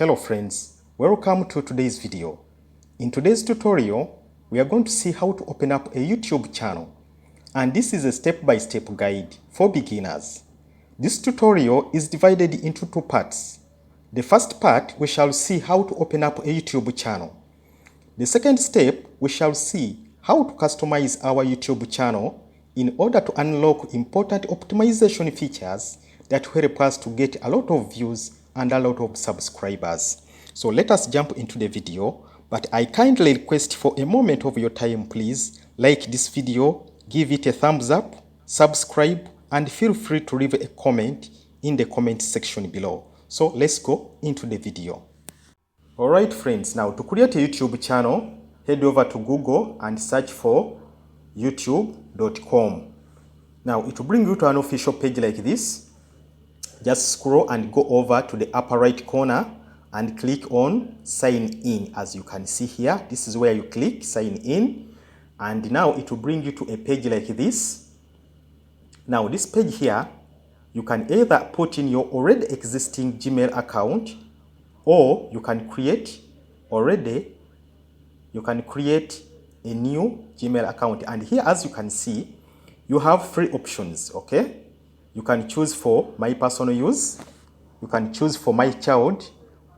Hello friends, welcome to today's video. In today's tutorial, we are going to see how to open up a YouTube channel. And this is a step-by-step guide for beginners. This tutorial is divided into two parts. The first part, we shall see how to open up a YouTube channel. The second step, we shall see how to customize our YouTube channel in order to unlock important optimization features that will help us to get a lot of views and a lot of subscribers. So let us jump into the video, but I kindly request for a moment of your time, please like this video, give it a thumbs up, subscribe, and feel free to leave a comment in the comment section below. So let's go into the video. Alright friends, now to create a YouTube channel, head over to Google and search for youtube.com. Now it will bring you to an official page like this. Just scroll and go over to the upper right corner and click on sign in. As you can see here, this is where you click sign in, and now it will bring you to a page like this. Now this page here, you can either put in your already existing Gmail account, or you can create a new Gmail account. And here, as you can see, you have three options. Okay, you can choose for my personal use, you can choose for my child,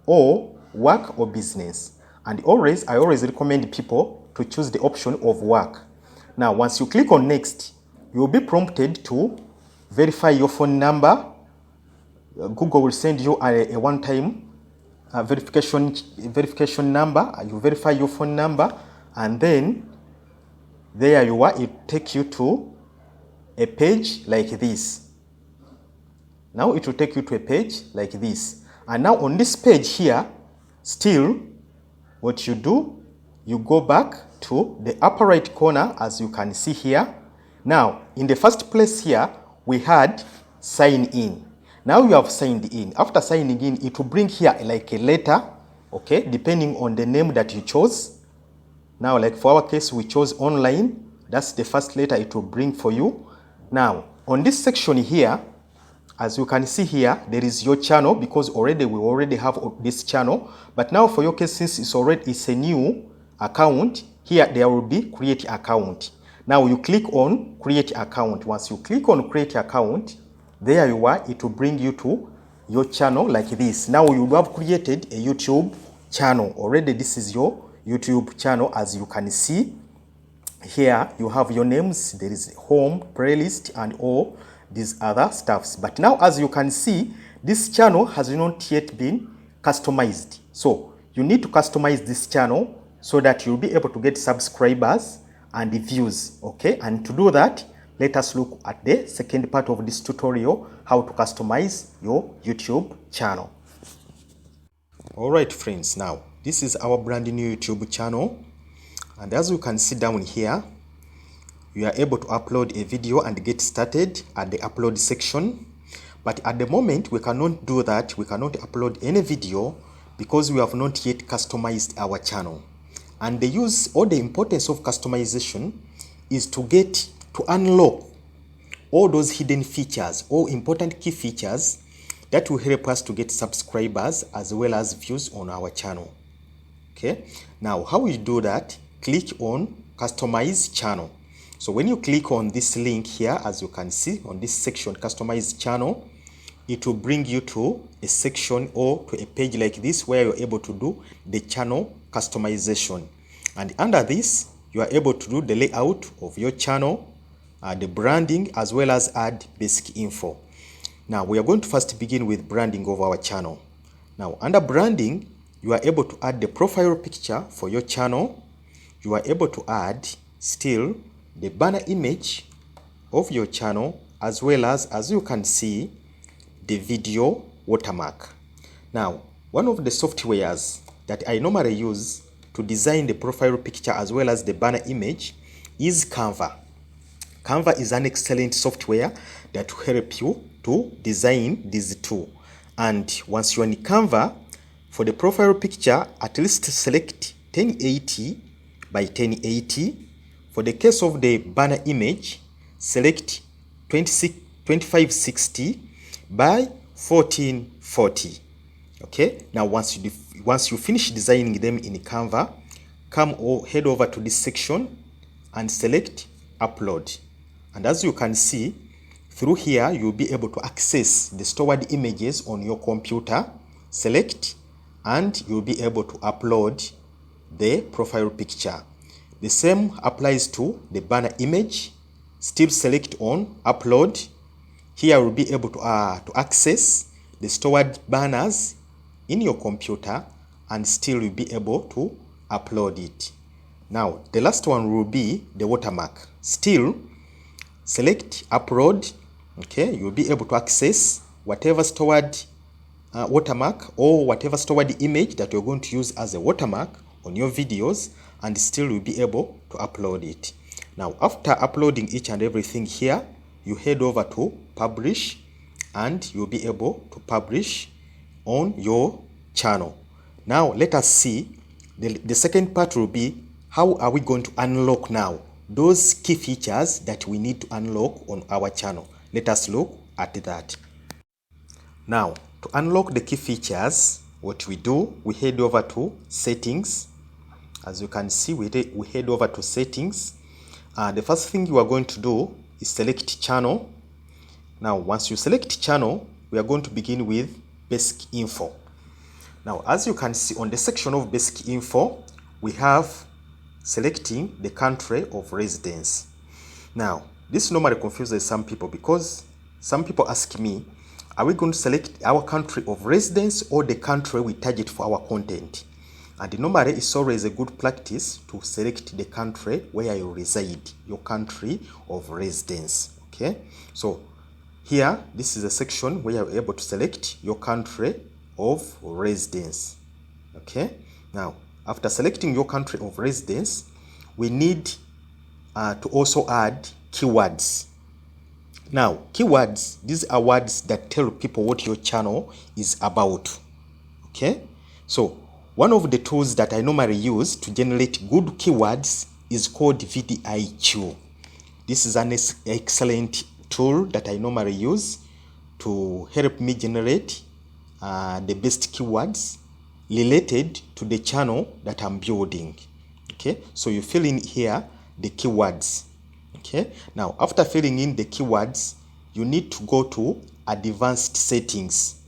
or work or business. And I always recommend people to choose the option of work. Now once you click on next, you will be prompted to verify your phone number. Google will send you a one-time verification number. You verify your phone number, and then there you are. It takes you to a page like this. Now it will take you to a page like this. And now on this page here, still what you do, you go back to the upper right corner, as you can see here. Now in the first place here, we had sign in. Now you have signed in. After signing in, it will bring here like a letter, okay, depending on the name that you chose. Now like for our case, we chose online. That's the first letter it will bring for you. Now on this section here, as you can see here, there is your channel, because we already have this channel. But now for your case, since it's a new account, here there will be create account. Now you click on create account. Once you click on create account, there you are. It will bring you to your channel like this. Now you have created a YouTube channel already. This is your YouTube channel. As you can see here, you have your names. There is home, playlist, and all these other stuffs. But now, as you can see, this channel has not yet been customized. So you need to customize this channel so that you'll be able to get subscribers and views. Okay, and to do that, let us look at the second part of this tutorial, how to customize your YouTube channel. Alright friends, now this is our brand new YouTube channel, and as you can see down here, you are able to upload a video and get started at the upload section. But at the moment, we cannot do that. We cannot upload any video because we have not yet customized our channel. And the use or the importance of customization is to unlock all those hidden features or important key features that will help us to get subscribers as well as views on our channel. Okay, now how we do that? Click on customize channel. So when you click on this link here, as you can see on this section, customize channel, it will bring you to a section or to a page like this where you're able to do the channel customization. And under this, you are able to do the layout of your channel, the branding, as well as add basic info. Now we are going to first begin with branding of our channel. Now under branding, you are able to add the profile picture for your channel. You are able to add still the banner image of your channel, as well as you can see, the video watermark. Now one of the softwares that I normally use to design the profile picture as well as the banner image is Canva. Canva is an excellent software that will help you to design these two. And once you're in Canva, for the profile picture, at least select 1080 by 1080. For the case of the banner image, select 2560 by 1440. Okay, now once you finish designing them in Canva, head over to this section and select upload. And as you can see, through here you'll be able to access the stored images on your computer. Select and you'll be able to upload the profile picture. The same applies to the banner image. Still select on upload. Here you'll be able to access the stored banners in your computer, and still you'll be able to upload it. Now the last one will be the watermark. Still select upload. Okay, you'll be able to access whatever stored watermark or whatever stored image that you're going to use as a watermark on your videos, and still you'll be able to upload it. Now after uploading each and everything here, you head over to publish, and you'll be able to publish on your channel. Now let us see, the second part will be how are we going to unlock now those key features that we need to unlock on our channel. Let us look at that. Now to unlock the key features, what we do, we head over to settings. As you can see, we head over to settings. The first thing you are going to do is select channel. Now once you select channel, we are going to begin with basic info. Now as you can see on the section of basic info, we have selecting the country of residence. Now this normally confuses some people, because some people ask me, are we going to select our country of residence or the country we target for our content? And normally it's always a good practice to select the country where you reside, your country of residence. Okay, so here this is a section where you're able to select your country of residence. Okay, now after selecting your country of residence, we need to also add keywords. Now keywords, these are words that tell people what your channel is about. Okay, so one of the tools that I normally use to generate good keywords is called vidIQ. This is an excellent tool that I normally use to help me generate the best keywords related to the channel that I'm building. Okay, so you fill in here the keywords. Okay, now after filling in the keywords, you need to go to advanced settings.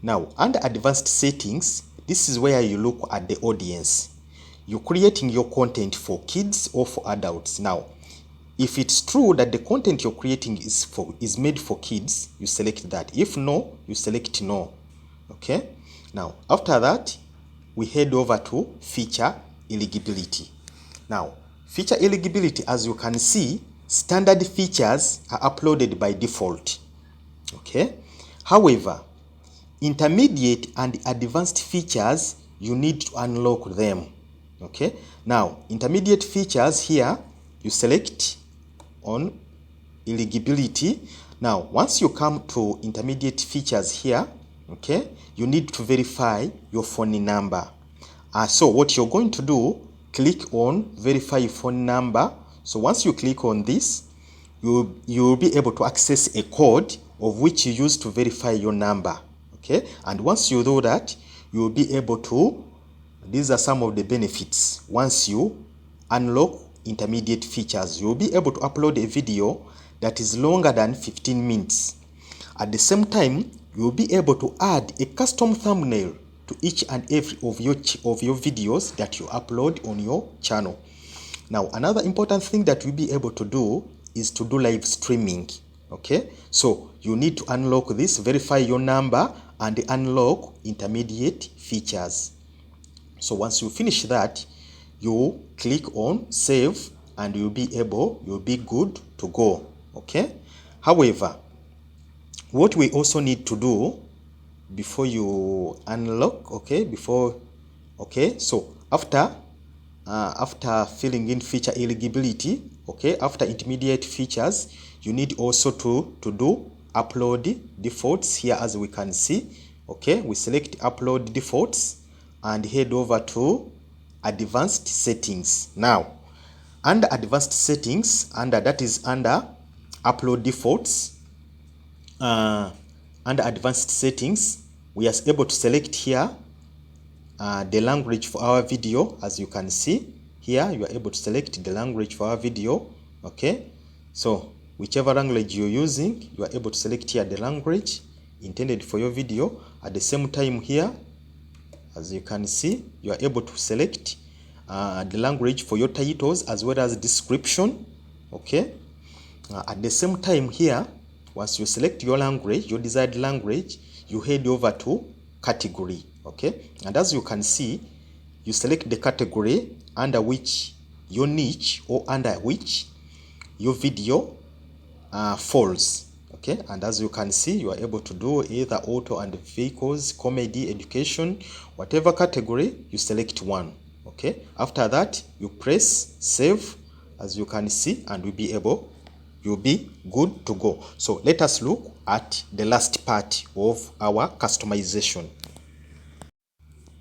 Now under advanced settings, this is where you look at the audience. You're creating your content for kids or for adults. Now if it's true that the content you're creating is made for kids, you select that. If no, you select no. Okay, now after that, we head over to feature eligibility. Now feature eligibility, as you can see, standard features are uploaded by default. Okay, however, intermediate and advanced features, you need to unlock them. Okay, now intermediate features, here you select on eligibility. Now once you come to intermediate features here, okay, you need to verify your phone number. So what you're going to do, click on verify your phone number. So once you click on this, you'll be able to access a code of which you use to verify your number. Okay, and once you do that, you will be able to, these are some of the benefits. Once you unlock intermediate features, you'll be able to upload a video that is longer than 15 minutes. At the same time, you'll be able to add a custom thumbnail to each and every of your videos that you upload on your channel. Now another important thing that you'll be able to do is to do live streaming. Okay, so you need to unlock this, verify your number, and unlock intermediate features. So once you finish that, you click on save, and you'll be good to go. Okay, however, what we also need to do before you unlock, so after filling in feature eligibility, okay, after intermediate features, you need also to do upload defaults. Here as we can see, okay, we select upload defaults and head over to advanced settings. Now under advanced settings, under upload defaults, under advanced settings, we are able to select here the language for our video. As you can see here, you are able to select the language for our video. Okay, so whichever language you're using, you are able to select here the language intended for your video. At the same time here, as you can see, you are able to select the language for your titles as well as description. Okay, at the same time here, once you select your language, your desired language, you head over to category. Okay, and as you can see, you select the category under which your niche or under which your video falls. Okay, and as you can see, you are able to do either auto and vehicles, comedy, education, whatever category, you select one. Okay, after that you press save, as you can see, and you'll be good to go. So let us look at the last part of our customization.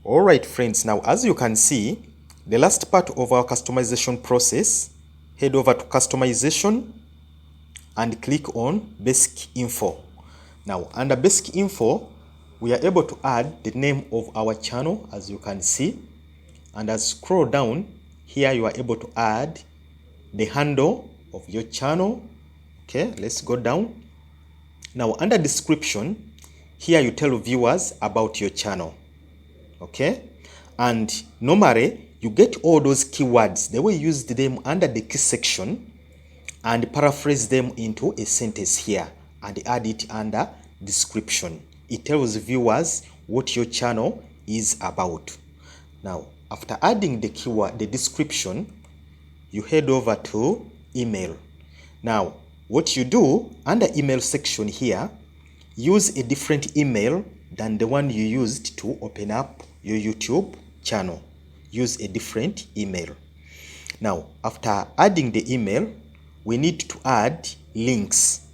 All right, friends, now as you can see, the last part of our customization process, head over to customization and click on basic info. Now under basic info, we are able to add the name of our channel, as you can see, and as you scroll down here, you are able to add the handle of your channel. Okay, let's go down. Now under description, here you tell viewers about your channel. Okay, and normally you get all those keywords, the way you used them under the key section, and paraphrase them into a sentence here and add it under description. It tells viewers what your channel is about. Now after adding the keyword, the description, you head over to email. Now what you do under email section here, use a different email than the one you used to open up your YouTube channel. Use a different email. Now after adding the email, we need to add links.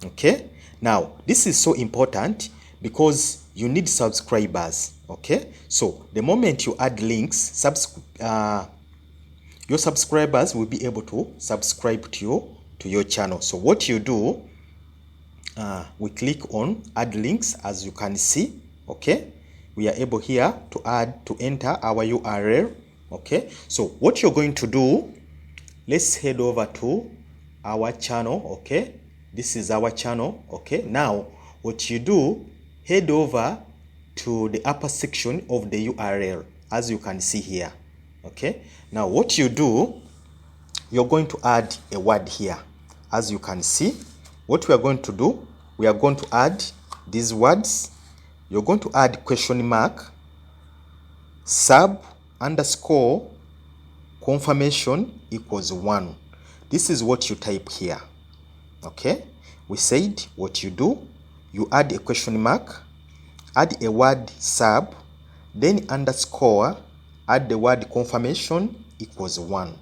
Okay, now this is so important because you need subscribers. Okay, so the moment you add links, your subscribers will be able to subscribe to your channel. So what you do, we click on add links. As you can see, okay, we are able here to enter our URL. Okay, so what you're going to do, let's head over to our channel. Okay, this is our channel. Okay, now what you do, head over to the upper section of the URL, as you can see here. Okay, now what you do, you're going to add a word here. As you can see, what we are going to do, we are going to add these words. You're going to add question mark, sub underscore confirmation equals 1. This is what you type here. Okay, we said what you do, you add a question mark, add a word sub, then underscore, add the word confirmation equals 1.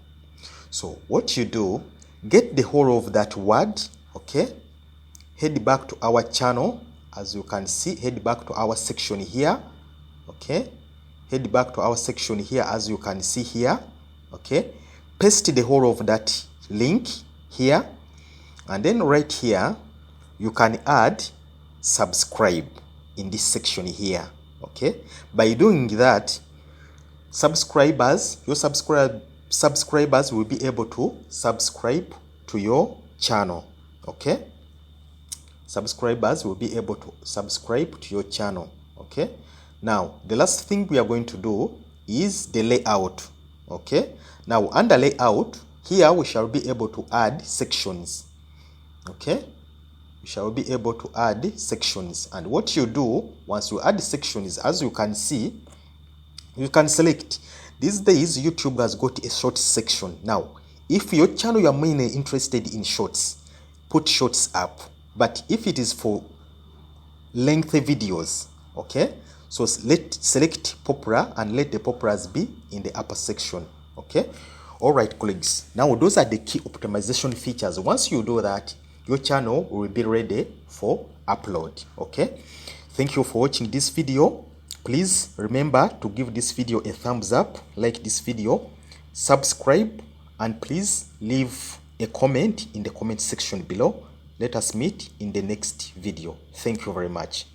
So what you do, get the whole of that word. Okay, head back to our channel. As you can see, head back to our section here. Okay, head back to our section here, as you can see here. Okay, paste the whole of that link here, and then right here you can add subscribe in this section here. Okay, by doing that, your subscribers will be able to subscribe to your channel. Okay, subscribers will be able to subscribe to your channel. Okay, now the last thing we are going to do is the layout. Okay, now under layout here we shall be able to add sections. Okay, we shall be able to add sections, and what you do once you add sections, as you can see, you can select. These days YouTube has got a short section. Now if your channel, you are mainly interested in shorts, put shorts up. But if it is for lengthy videos, okay, so select popular and let the populars be in the upper section. Okay, all right, colleagues, now those are the key optimization features. Once you do that, your channel will be ready for upload. Okay, thank you for watching this video. Please remember to give this video a thumbs up, like this video, subscribe, and please leave a comment in the comment section below. Let us meet in the next video. Thank you very much.